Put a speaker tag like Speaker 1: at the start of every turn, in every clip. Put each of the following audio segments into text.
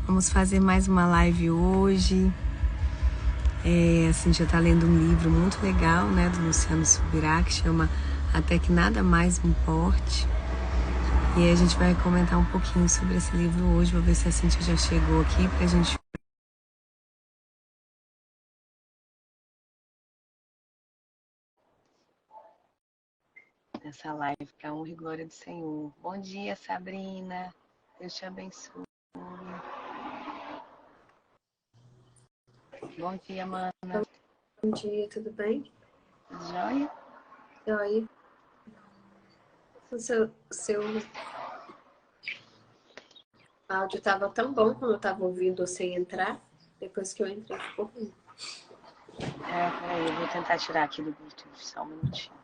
Speaker 1: Vamos fazer mais uma live hoje. A Cíntia está lendo um livro muito legal, né, do Luciano Subirá, que chama Até que Nada Mais Me Importe. E aí a gente vai comentar um pouquinho sobre esse livro hoje. Vou ver se a Cíntia já chegou aqui pra gente... Nessa live, para a honra e glória do Senhor. Bom dia, Sabrina. Deus te abençoe. Bom dia, mana.
Speaker 2: Bom dia, tudo bem?
Speaker 1: Joia?
Speaker 2: Joia. O seu áudio estava tão bom quando eu estava ouvindo você entrar. Depois que eu entrei, ficou ruim.
Speaker 1: Peraí, eu vou tentar tirar aqui do Bluetooth, só um minutinho.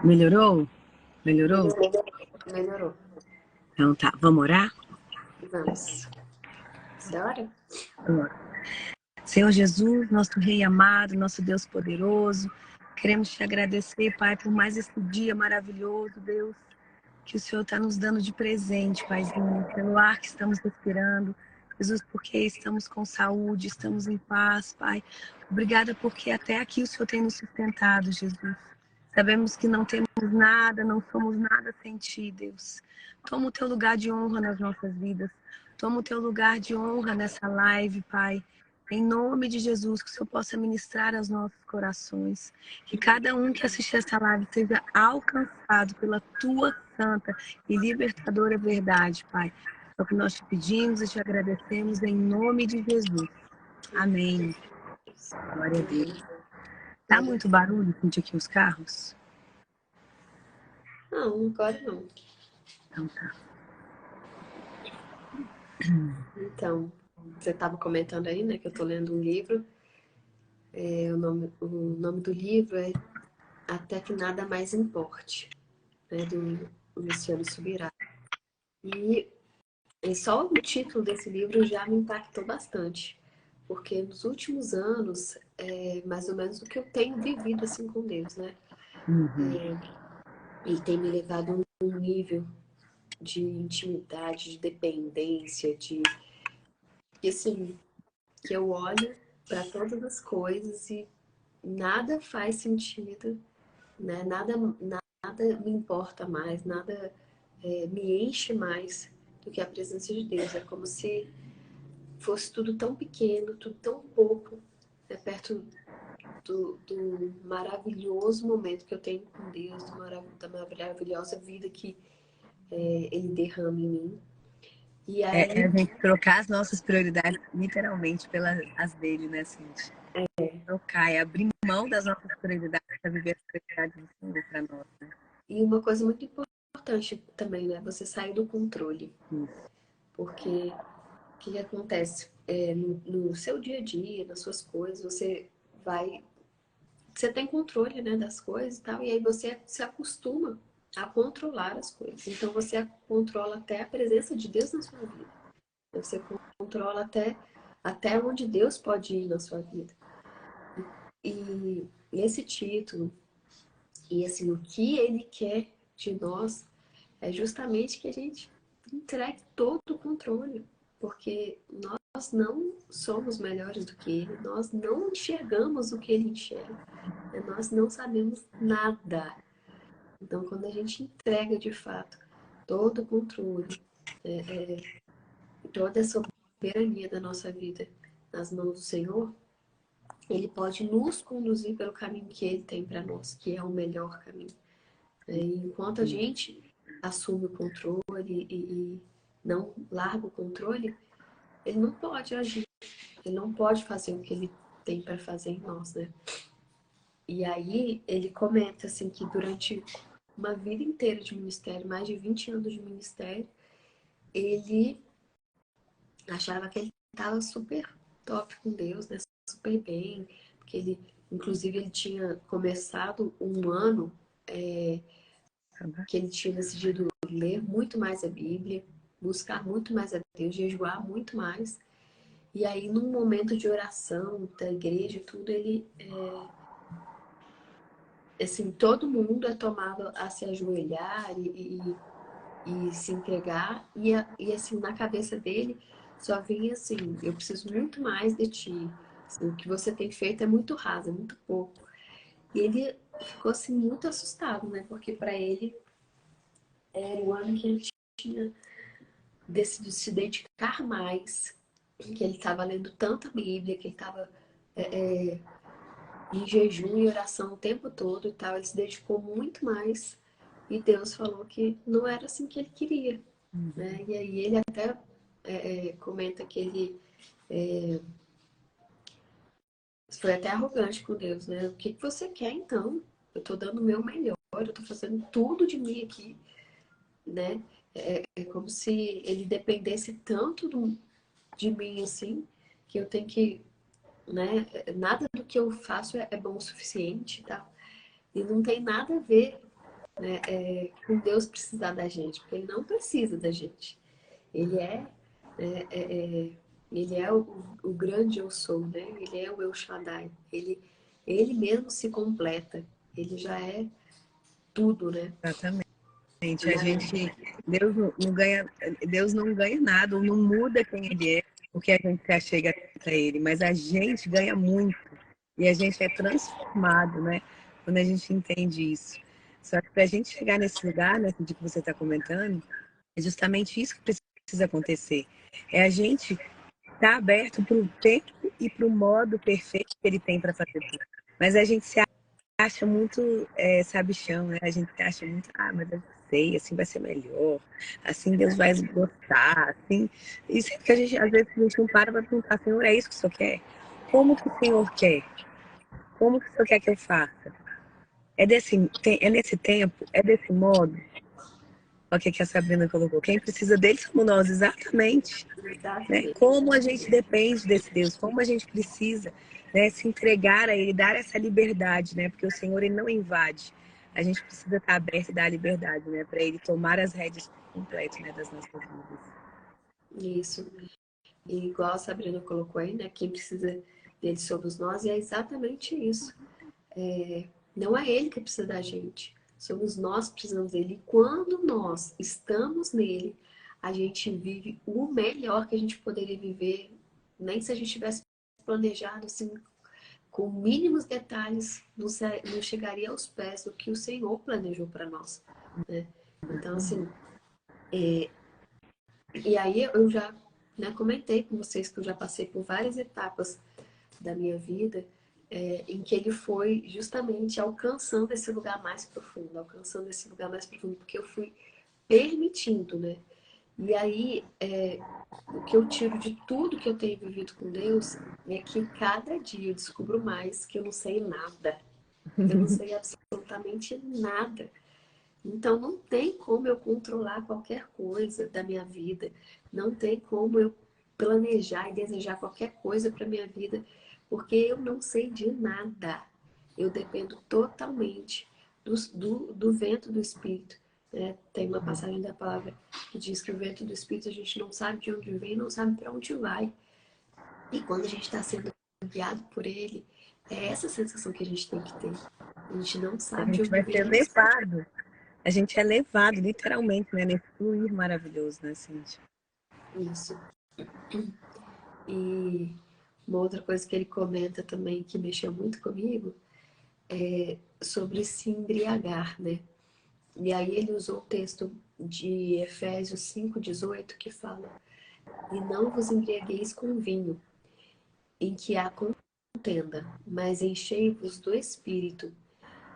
Speaker 1: Melhorou? Melhorou?
Speaker 2: Melhorou.
Speaker 1: Então tá, vamos orar?
Speaker 2: Vamos. Bora?
Speaker 1: Senhor Jesus, nosso Rei amado, nosso Deus poderoso, queremos te agradecer, Pai, por mais esse dia maravilhoso, Deus, que o Senhor está nos dando de presente, Paizinho, pelo ar que estamos respirando. Jesus, porque estamos com saúde, estamos em paz, Pai. Obrigada porque até aqui o Senhor tem nos sustentado, Jesus. Sabemos que não temos nada, não somos nada sem Ti, Deus. Toma o Teu lugar de honra nas nossas vidas. Toma o Teu lugar de honra nessa live, Pai. Em nome de Jesus, que o Senhor possa ministrar aos nossos corações. Que cada um que assistir essa live seja alcançado pela Tua santa e libertadora verdade, Pai. É o que nós te pedimos e te agradecemos em nome de Jesus. Amém. Glória a Deus. Tá muito barulho, Cíntia, aqui os carros?
Speaker 2: Não, agora não.
Speaker 1: Então tá.
Speaker 2: Então, você estava comentando aí, né, que eu estou lendo um livro. O nome do livro é Até que Nada Mais Importe, né, do Luciano Subirá. E só o título desse livro já me impactou bastante, porque nos últimos anos, mais ou menos o que eu tenho vivido assim com Deus, né? Ele tem me levado a um nível de intimidade, de dependência, e assim, que eu olho para todas as coisas e nada faz sentido, né? Nada me importa mais, nada me enche mais do que a presença de Deus. É como se fosse tudo tão pequeno, tudo tão pouco, né, perto do maravilhoso momento que eu tenho com Deus, da maravilhosa vida que Ele derrama em mim. E aí,
Speaker 1: A gente trocar as nossas prioridades literalmente pelas as dele, né, Cintia? Trocar e abrir mão das nossas prioridades para viver as prioridades do Senhor para nós. Né?
Speaker 2: e uma coisa muito importante também, né? Você sair do controle. Porque o que acontece? No seu dia a dia, nas suas coisas, você tem controle, né, das coisas e tal, e aí você se acostuma a controlar as coisas. Então você controla até a presença de Deus na sua vida. Você controla até onde Deus pode ir na sua vida. E esse título, e assim, o que ele quer de nós é justamente que a gente entregue todo o controle, porque nós não somos melhores do que ele, nós não enxergamos o que ele enxerga, nós não sabemos nada. Então, quando a gente entrega de fato todo o controle, toda a soberania da nossa vida nas mãos do Senhor, ele pode nos conduzir pelo caminho que ele tem para nós, que é o melhor caminho. E enquanto a gente assume o controle e não larga o controle, ele não pode agir, ele não pode fazer o que ele tem para fazer em nós, né? E aí ele comenta assim que durante uma vida inteira de ministério, mais de 20 anos de ministério, ele achava que ele estava super top com Deus, né? Super bem, porque ele, inclusive, ele tinha começado um ano que ele tinha decidido ler muito mais a Bíblia, buscar muito mais a Deus, jejuar muito mais. E aí, num momento de oração da igreja e tudo, ele, assim, todo mundo é tomado a se ajoelhar e se entregar. E assim, na cabeça dele, só vinha assim, eu preciso muito mais de ti. Assim, o que você tem feito é muito raso, é muito pouco. E ele ficou assim muito assustado, né? Porque para ele era o ano que ele tinha decidido se dedicar mais, que ele estava lendo tanta Bíblia, que ele estava em jejum e oração o tempo todo e tal. Ele se dedicou muito mais e Deus falou que não era assim que ele queria, né? E aí ele até comenta que ele foi até arrogante com Deus, né? O que você quer então? Eu tô dando o meu melhor, eu tô fazendo tudo de mim aqui, né? É como se ele dependesse tanto de mim assim, que eu tenho que, né? Nada do que eu faço é bom o suficiente, tá? E não tem nada a ver, né, com Deus precisar da gente, porque ele não precisa da gente. Ele é, é, é, ele é o grande eu sou, né? Ele é o El Shaddai. Ele mesmo se completa. Ele já é tudo, né?
Speaker 1: Exatamente.
Speaker 2: E
Speaker 1: A
Speaker 2: aí,
Speaker 1: gente, Deus não ganha nada, ou não muda quem ele é, porque a gente se achega a ele, mas a gente ganha muito e a gente é transformado, né? Quando a gente entende isso. Só que para a gente chegar nesse lugar, né, de que você está comentando, é justamente isso que precisa acontecer. É a gente estar aberto para o tempo e para o modo perfeito que ele tem para fazer tudo. Mas a gente se acha muito sabichão, né? A gente acha muito, mas eu sei, assim vai ser melhor, assim Deus vai gostar, assim. E sempre que a gente, às vezes, a gente não para perguntar, Senhor, é isso que o Senhor quer? Como que o Senhor quer? Como que o Senhor quer que eu faça? É nesse tempo? É desse modo? Olha o que a Sabrina colocou. Quem precisa dele somos nós, exatamente. Né?
Speaker 2: exatamente.
Speaker 1: Como a gente depende desse Deus, como a gente precisa, né, se entregar a Ele, dar essa liberdade, né? Porque o Senhor ele não invade. A gente precisa estar aberto e dar a liberdade, né, para Ele tomar as rédeas por completo, né, das nossas vidas.
Speaker 2: Isso. E igual a Sabrina colocou aí, né? Quem precisa dele somos nós, e é exatamente isso. Não é ele que precisa da gente. Somos nós que precisamos dele. E quando nós estamos nele, a gente vive o melhor que a gente poderia viver, nem se a gente tivesse planejado assim, com mínimos detalhes, não chegaria aos pés do que o Senhor planejou para nós, né? Então, assim, e aí eu já, né, comentei com vocês que eu já passei por várias etapas da minha vida, em que ele foi justamente alcançando esse lugar mais profundo, porque eu fui permitindo, né? E aí, o que eu tiro de tudo que eu tenho vivido com Deus é que cada dia eu descubro mais que eu não sei nada. Eu não sei absolutamente nada. Então, não tem como eu controlar qualquer coisa da minha vida. Não tem como eu planejar e desejar qualquer coisa para minha vida, porque eu não sei de nada. Eu dependo totalmente do vento do Espírito. Né? Tem uma passagem da palavra que diz que o vento do Espírito a gente não sabe de onde vem, não sabe para onde vai. E quando a gente está sendo guiado por ele, é essa sensação que a gente tem que ter. A gente não
Speaker 1: A
Speaker 2: sabe de
Speaker 1: gente
Speaker 2: onde
Speaker 1: vai
Speaker 2: vem,
Speaker 1: ser
Speaker 2: mas
Speaker 1: levado. A gente é levado, literalmente, né, nesse fluir maravilhoso, né, Cintia?
Speaker 2: isso. E uma outra coisa que ele comenta também que mexeu muito comigo é sobre se embriagar, né? E aí ele usou o texto de Efésios 5:18 que fala: "E não vos embriagueis com vinho, em que há contenda, mas enchei-vos do Espírito."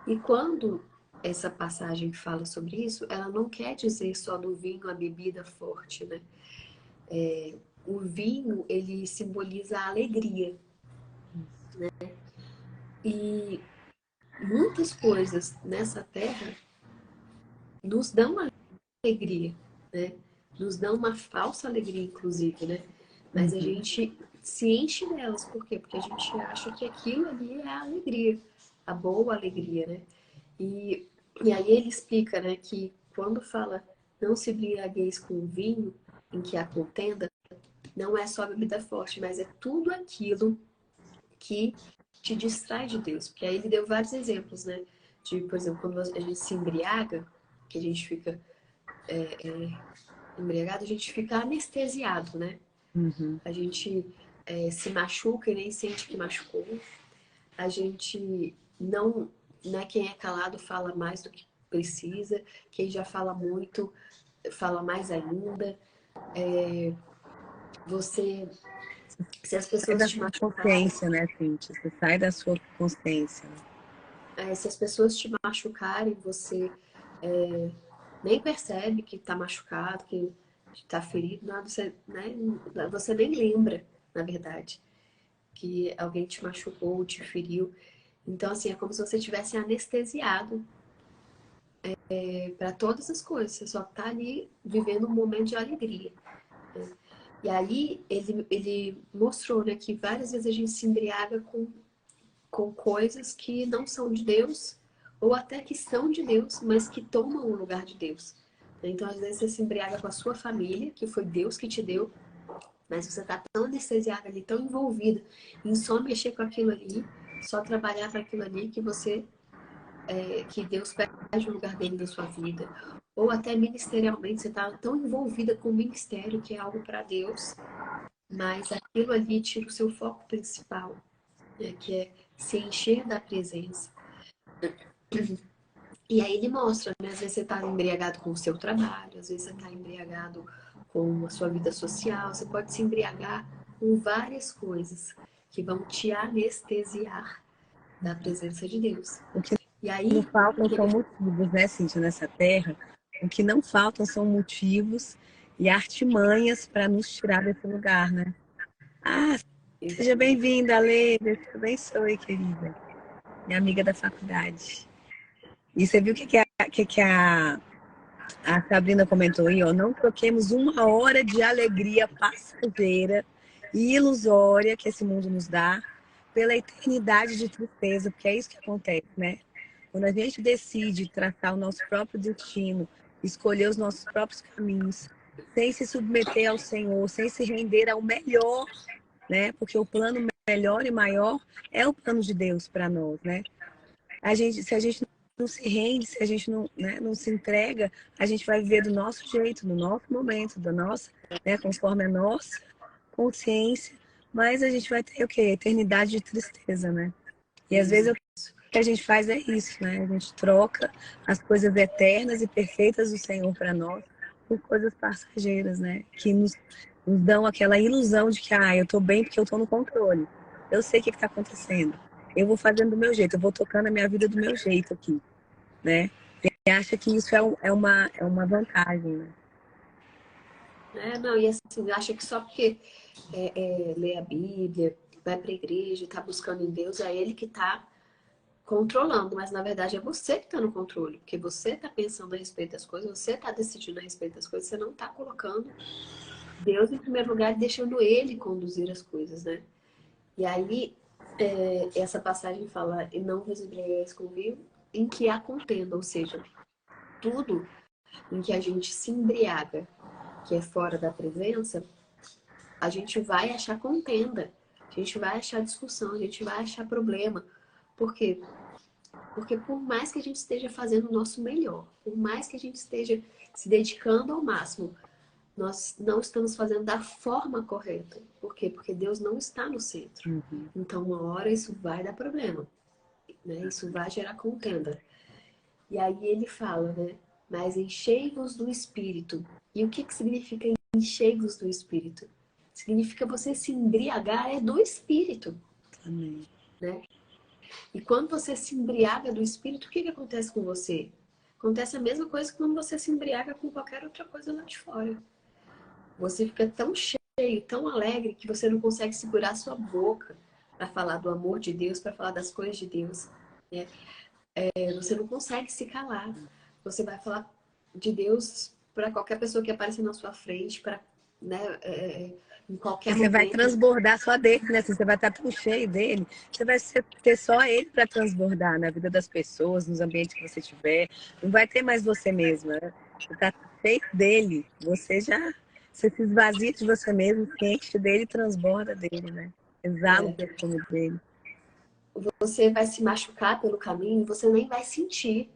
Speaker 2: E quando essa passagem fala sobre isso, ela não quer dizer só do vinho, a bebida forte, né? O vinho, ele simboliza a alegria. E muitas coisas nessa terra nos dão alegria, né? Nos dão uma falsa alegria, inclusive, né? Mas a gente se enche delas. Por quê? Porque a gente acha que aquilo ali é a alegria, a boa alegria, né? E aí ele explica, né, que quando fala não se embriagueis com vinho em que há contenda, não é só a bebida forte, mas é tudo aquilo que te distrai de Deus. Porque aí ele deu vários exemplos, né? De, por exemplo, quando a gente se embriaga, que a gente fica embriagado, a gente fica anestesiado, né?
Speaker 1: Uhum.
Speaker 2: A gente se machuca e nem sente que machucou. A gente não, né? Quem é calado fala mais do que precisa. Quem já fala muito, fala mais ainda. Você, se as
Speaker 1: Sai
Speaker 2: pessoas
Speaker 1: da
Speaker 2: te
Speaker 1: sua
Speaker 2: machucarem,
Speaker 1: consciência, né, Cíntia? Você sai da sua consciência.
Speaker 2: se as pessoas te machucarem, você nem percebe que está machucado, que está ferido, nada, você, né, você nem lembra, na verdade, que alguém te machucou, te feriu. Então, assim, é como se você tivesse anestesiado para todas as coisas. Você só está ali vivendo um momento de alegria. Né? E aí, ele mostrou, né, que várias vezes a gente se embriaga com coisas que não são de Deus, ou até que são de Deus, mas que tomam o lugar de Deus. Então, às vezes, você se embriaga com a sua família, que foi Deus que te deu, mas você está tão anestesiada ali, tão envolvida em só mexer com aquilo ali, só trabalhar para aquilo ali, que você, que Deus perde o lugar dele na sua vida. Ou até ministerialmente, você está tão envolvida com o ministério, que é algo para Deus, mas aquilo ali tira o seu foco principal, né, que é se encher da presença. E aí ele mostra, né? Às vezes você está embriagado com o seu trabalho, às vezes você está embriagado com a sua vida social, você pode se embriagar com várias coisas que vão te anestesiar da presença de Deus.
Speaker 1: O que
Speaker 2: E
Speaker 1: não
Speaker 2: aí,
Speaker 1: faltam são
Speaker 2: ele...
Speaker 1: motivos, né, Cíntia, nessa terra. O que não faltam são motivos e artimanhas para nos tirar desse lugar, né? Ah, seja bem-vinda, Lê. Deus te abençoe, querida. Minha amiga da faculdade. E você viu o que a Sabrina comentou aí, ó? Não troquemos uma hora de alegria passageira e ilusória que esse mundo nos dá pela eternidade de tristeza, porque é isso que acontece, né? Quando a gente decide traçar o nosso próprio destino, escolher os nossos próprios caminhos, sem se submeter ao Senhor, sem se render ao melhor, né? Porque o plano melhor e maior é o plano de Deus para nós, né? Se a gente não se rende, se a gente não, né, não se entrega, a gente vai viver do nosso jeito, no nosso momento, da nossa, né, conforme a nossa consciência, mas a gente vai ter o quê? Eternidade de tristeza, né? E às vezes o que a gente faz é isso, né? A gente troca as coisas eternas e perfeitas do Senhor para nós por coisas passageiras, né? Que nos dão aquela ilusão de que, eu tô bem porque eu tô no controle. Eu sei o que está acontecendo. Eu vou fazendo do meu jeito, eu vou tocando a minha vida do meu jeito aqui, né? E acha que isso é uma vantagem, né?
Speaker 2: Não, e assim, acha que só porque lê a Bíblia, vai para a igreja, está buscando em Deus, é ele que está controlando, mas na verdade é você que está no controle, porque você está pensando a respeito das coisas, você está decidindo a respeito das coisas, você não está colocando Deus em primeiro lugar e deixando Ele conduzir as coisas, né? E aí, essa passagem fala, e não vos embriagueis com vinho, em que há contenda, ou seja, tudo em que a gente se embriaga, que é fora da presença, a gente vai achar contenda, a gente vai achar discussão, a gente vai achar problema. Por quê? Porque por mais que a gente esteja fazendo o nosso melhor, por mais que a gente esteja se dedicando ao máximo, nós não estamos fazendo da forma correta. Por quê? Porque Deus não está no centro.
Speaker 1: Uhum.
Speaker 2: Então, uma hora isso vai dar problema, né? Isso vai gerar contenda. E aí ele fala, né? Mas enchei-vos do Espírito. E o que significa enchei-vos do Espírito? Significa você se embriagar do Espírito.
Speaker 1: Amém.
Speaker 2: Né? E quando você se embriaga do Espírito, o que acontece com você? Acontece a mesma coisa que quando você se embriaga com qualquer outra coisa lá de fora. Você fica tão cheio, tão alegre, que você não consegue segurar sua boca para falar do amor de Deus, para falar das coisas de Deus. Né? Você não consegue se calar. Você vai falar de Deus para qualquer pessoa que aparecer na sua frente, para, né, em qualquer
Speaker 1: Você vai
Speaker 2: momento.
Speaker 1: transbordar só dele, né? Você vai estar tão cheio dele. Você vai ter só ele para transbordar na vida das pessoas, nos ambientes que você tiver. Não vai ter mais você mesma, né? Você está cheio dele. Você já Você se esvazia de você mesmo, se enche dele e transborda dele, né? Exala o perfume dele.
Speaker 2: Você vai se machucar pelo caminho, você nem vai sentir.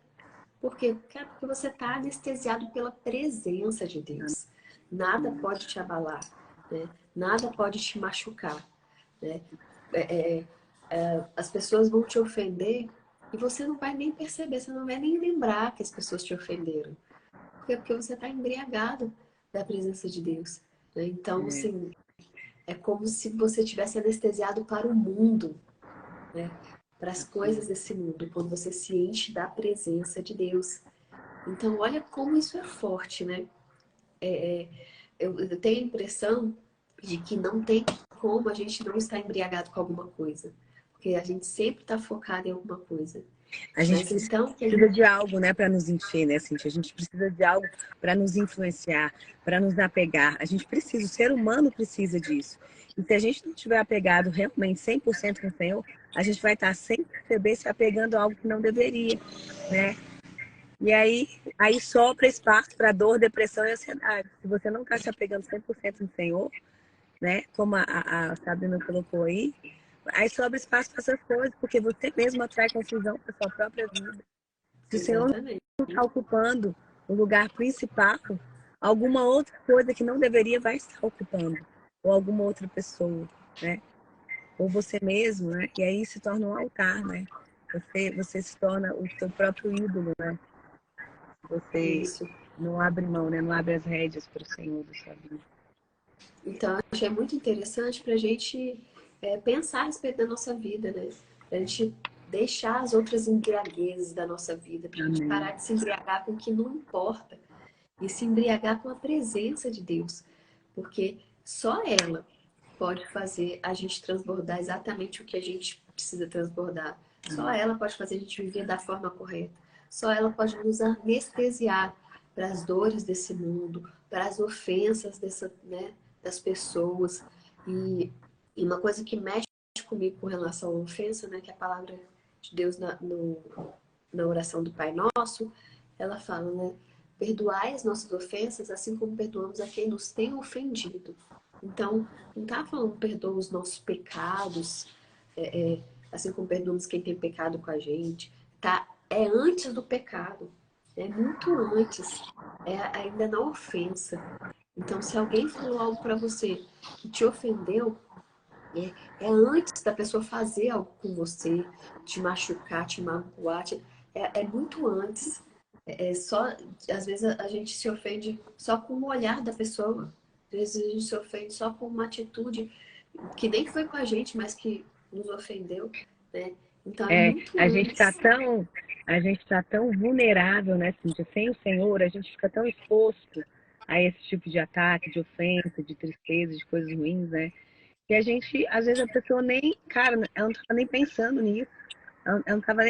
Speaker 2: Por quê? Porque você está anestesiado pela presença de Deus. Nada pode te abalar, né? Nada pode te machucar, né? As pessoas vão te ofender e você não vai nem perceber, você não vai nem lembrar que as pessoas te ofenderam. Porque você está embriagado da presença de Deus, né? Então, assim, é como se você tivesse anestesiado para o mundo, né? Para as coisas desse mundo, quando você se enche da presença de Deus. Então, olha como isso é forte, né? Eu tenho a impressão de que não tem como a gente não estar embriagado com alguma coisa. Porque a gente sempre está focado em alguma coisa.
Speaker 1: A gente
Speaker 2: Mas então,
Speaker 1: precisa de algo, né, para nos encher, né, Cíntia? A gente precisa de algo para nos influenciar, para nos apegar. A gente precisa, o ser humano precisa disso. E se a gente não estiver apegado realmente 100% com o Senhor, a gente vai estar sem perceber se apegando a algo que não deveria, né? E aí sobra espaço para dor, depressão e ansiedade. Se você não está se apegando 100% no Senhor, né, como a Sabrina colocou aí sobra espaço para essas coisas, porque você mesmo atrai confusão para sua própria vida. Se o Senhor
Speaker 2: exatamente.
Speaker 1: não está ocupando o lugar principal, alguma outra coisa que não deveria vai estar ocupando. Ou alguma outra pessoa, né? Ou você mesmo, né? E aí se torna um altar, né? Você se torna o seu próprio ídolo, né? Você
Speaker 2: Isso.
Speaker 1: não abre mão, né? Não abre as rédeas para o Senhor da sua vida.
Speaker 2: Então, achei muito interessante para a gente pensar a respeito da nossa vida, né? Para a gente deixar as outras embriaguezes da nossa vida, para a gente
Speaker 1: Amém.
Speaker 2: parar de se embriagar com o que não importa e se embriagar com a presença de Deus, porque só ela pode fazer a gente transbordar exatamente o que a gente precisa transbordar. Só ela pode fazer a gente viver da forma correta. Só ela pode nos anestesiar para as dores desse mundo, para as ofensas das pessoas. E uma coisa que mexe comigo com relação à ofensa, né, que a palavra de Deus na oração do Pai Nosso, ela fala, né? Perdoai as nossas ofensas, assim como perdoamos a quem nos tem ofendido. Então, não está falando perdoa os nossos pecados, assim como perdoamos quem tem pecado com a gente. Tá? É antes do pecado. É muito antes. É ainda na ofensa. Então, se alguém falou algo para você que te ofendeu, é antes da pessoa fazer algo com você, te machucar, te magoar. É muito antes. Às vezes a gente se ofende só com o olhar da pessoa. Às vezes a gente se ofende só com uma atitude que nem foi com a gente, mas que nos ofendeu, né? Então é muito
Speaker 1: A gente
Speaker 2: antes.
Speaker 1: a gente tá tão vulnerável, né, Cíntia? Sem o Senhor, a gente fica tão exposto a esse tipo de ataque, de ofensa, de tristeza, de coisas ruins, né? Que a gente, às vezes a pessoa nem, cara, ela não tava nem pensando nisso. Ela, não tava,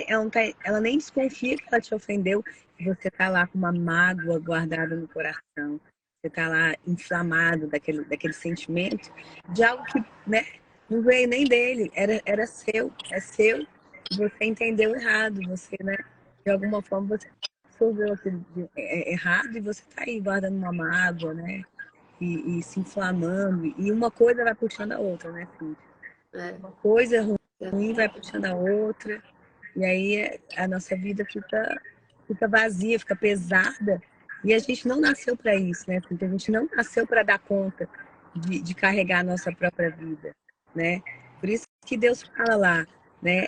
Speaker 1: ela nem desconfia que ela te ofendeu. E você tá lá com uma mágoa guardada no coração. Você tá lá inflamado daquele sentimento de algo que, né, não veio nem dele, era seu, é seu. E você entendeu errado, você, né, de alguma forma você absorveu aquilo errado e você tá aí guardando uma mágoa, né, e se inflamando. E uma coisa vai puxando a outra, né, filho?
Speaker 2: É,
Speaker 1: Uma coisa ruim vai puxando a outra. E aí a nossa vida fica vazia, fica pesada. E a gente não nasceu para isso, né? Porque a gente não nasceu para dar conta de carregar a nossa própria vida, né? Por isso que Deus fala lá, né?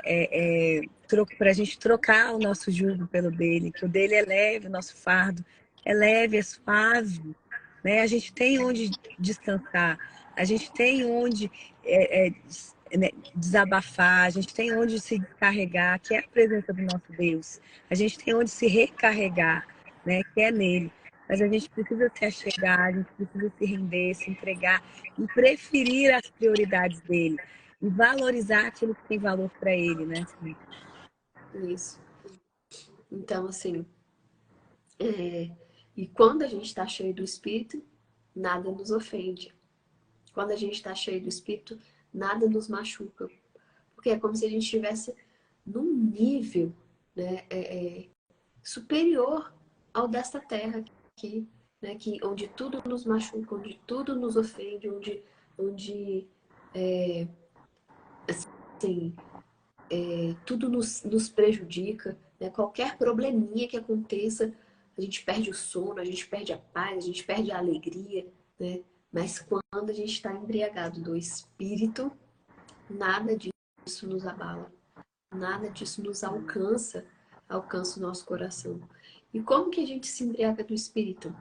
Speaker 1: Para a gente trocar o nosso jugo pelo dele, que o dele é leve, o nosso fardo é leve, é suave, né? A gente tem onde descansar, a gente tem onde né, desabafar, a gente tem onde se carregar, que é a presença do nosso Deus. A gente tem onde se recarregar, né, que é nele. Mas a gente precisa se achegar, a gente precisa se render, se entregar e preferir as prioridades dele e valorizar aquilo que tem valor para ele, né?
Speaker 2: isso. Então, assim, e quando a gente está cheio do Espírito, nada nos ofende. Quando a gente está cheio do Espírito, nada nos machuca. Porque é como se a gente estivesse num nível, né, superior ao desta terra aqui. né? Onde tudo nos machuca, onde tudo nos ofende, onde assim, tudo nos prejudica, né? Qualquer probleminha que aconteça, a gente perde o sono, a gente perde a paz, a gente perde a alegria, né? Mas quando a gente está embriagado do Espírito, nada disso nos abala, nada disso nos alcança o nosso coração. E como que a gente se embriaga do Espírito?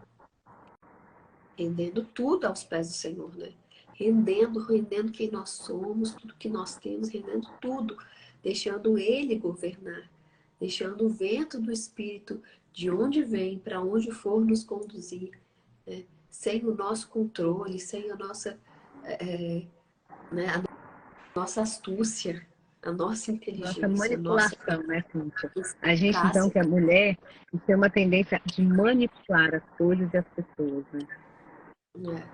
Speaker 2: Rendendo tudo aos pés do Senhor, né? Rendendo quem nós somos, tudo que nós temos, rendendo tudo, deixando Ele governar, deixando o vento do Espírito, de onde vem, para onde for nos conduzir, né? Sem o nosso controle, sem a nossa, né, a nossa astúcia, a nossa
Speaker 1: Nossa
Speaker 2: inteligência, a nossa
Speaker 1: manipulação, né, Cíntia? A gente, então,
Speaker 2: eficácia.
Speaker 1: que é mulher, tem uma tendência de manipular as coisas e as pessoas, né?
Speaker 2: Né?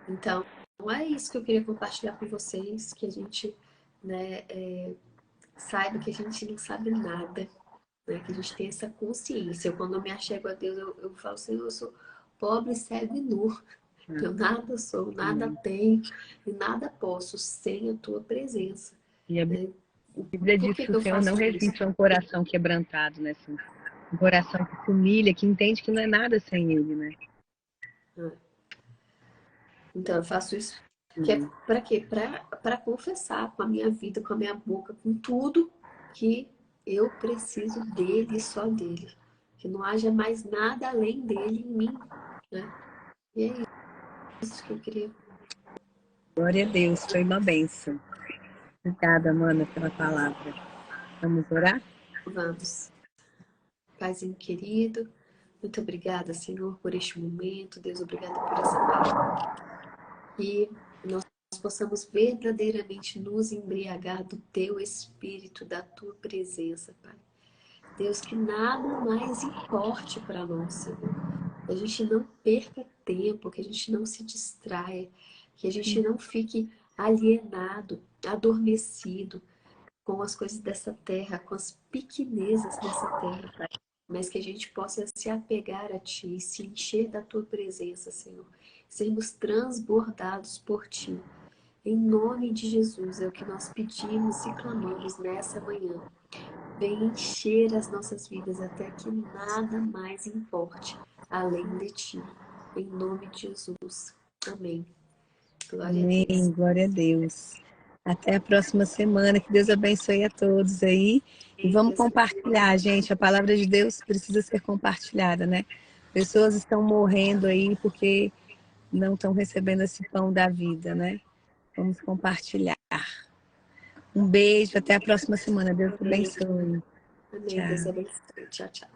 Speaker 2: Então, é isso que eu queria compartilhar com vocês, que a gente, né, saiba que a gente não sabe nada, né, que a gente tem essa consciência. Quando eu me achego a Deus, eu falo, Senhor, eu sou pobre, cego e nu. Eu nada sou, nada tenho e nada posso sem a tua presença.
Speaker 1: E a
Speaker 2: Né?
Speaker 1: Bíblia
Speaker 2: Por
Speaker 1: diz
Speaker 2: que
Speaker 1: que
Speaker 2: que
Speaker 1: o
Speaker 2: eu
Speaker 1: Senhor não
Speaker 2: faço isso?
Speaker 1: resiste a um coração quebrantado, né, Cíntia? Um coração que se humilha, que entende que não é nada sem Ele, né?
Speaker 2: Então, eu faço isso que é para quê? Para confessar com a minha vida, com a minha boca, com tudo que eu preciso dele e só dele. Que não haja mais nada além dele em mim. Né? E é isso que eu queria.
Speaker 1: Glória a Deus, foi uma bênção. Obrigada, Amanda, pela palavra. Vamos orar?
Speaker 2: Vamos. Paizinho querido, muito obrigada, Senhor, por este momento. Deus, obrigada por essa palavra. Que nós possamos verdadeiramente nos embriagar do teu Espírito, da tua presença, Pai. Deus, que nada mais importe para nós, Senhor. Que a gente não perca tempo, que a gente não se distraia, que a gente não fique alienado, adormecido com as coisas dessa terra, com as pequenezas dessa terra, Pai. Mas que a gente possa se apegar a Ti, se encher da Tua presença, Senhor. Sermos transbordados por Ti. Em nome de Jesus é o que nós pedimos e clamamos nessa manhã. Vem encher as nossas vidas até que nada mais importe além de Ti. Em nome de Jesus. Amém. Glória a
Speaker 1: Amém,
Speaker 2: Deus.
Speaker 1: glória a Deus. Até a próxima semana, que Deus abençoe a todos aí. E vamos compartilhar, gente. A palavra de Deus precisa ser compartilhada, né? Pessoas estão morrendo aí porque não estão recebendo esse pão da vida, né? Vamos compartilhar. Um beijo, até a próxima semana. Deus abençoe.
Speaker 2: Amém. Deus
Speaker 1: Tchau.
Speaker 2: abençoe. Tchau, tchau.